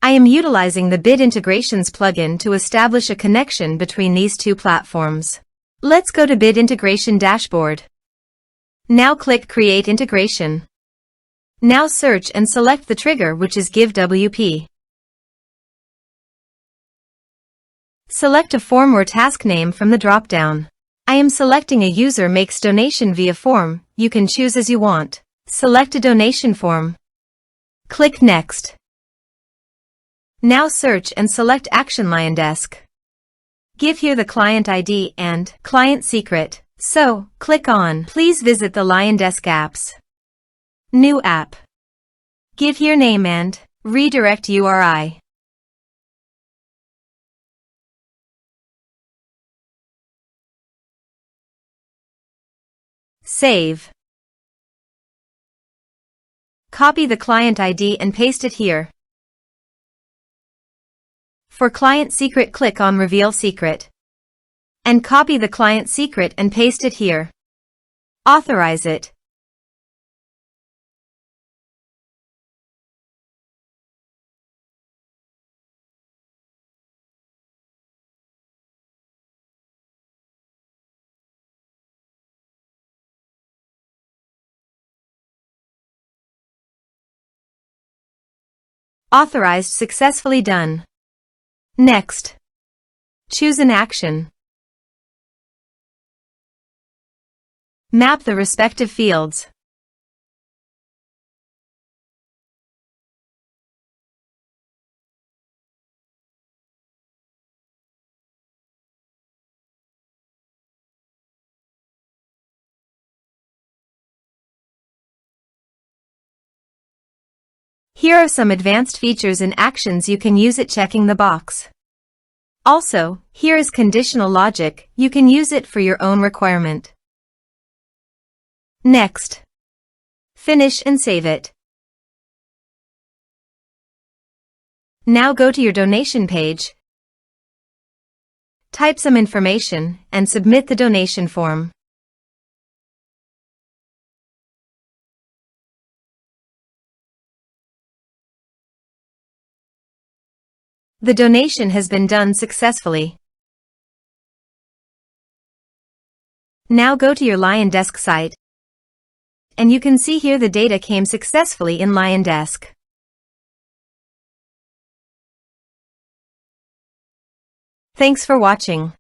I am utilizing the Bit Integrations plugin to establish a connection between these two platforms. Let's go to Bit Integration Dashboard. Now click Create Integration. Now search and select the trigger, which is GiveWP. Select a form or task name from the drop-down. I am selecting a user makes donation via form. You can choose as you want. Select a donation form. Click Next. Now search and select Action LionDesk. Give here the client ID and client secret. So, click on Please visit the LionDesk apps. New app. Give here name and redirect URI. Save. Copy the client ID and paste it here. For client secret, click on Reveal Secret. And copy the client secret and paste it here. Authorize it. Authorized, successfully done. Next. Choose an action. Map the respective fields. Here are some advanced features and actions you can use it, checking the box. Also, here is conditional logic. You can use it for your own requirement. Next. Finish and save it. Now go to your donation page. Type some information and submit the donation form. The donation has been done successfully. Now go to your LionDesk site, and you can see here the data came successfully in LionDesk. Thanks for watching.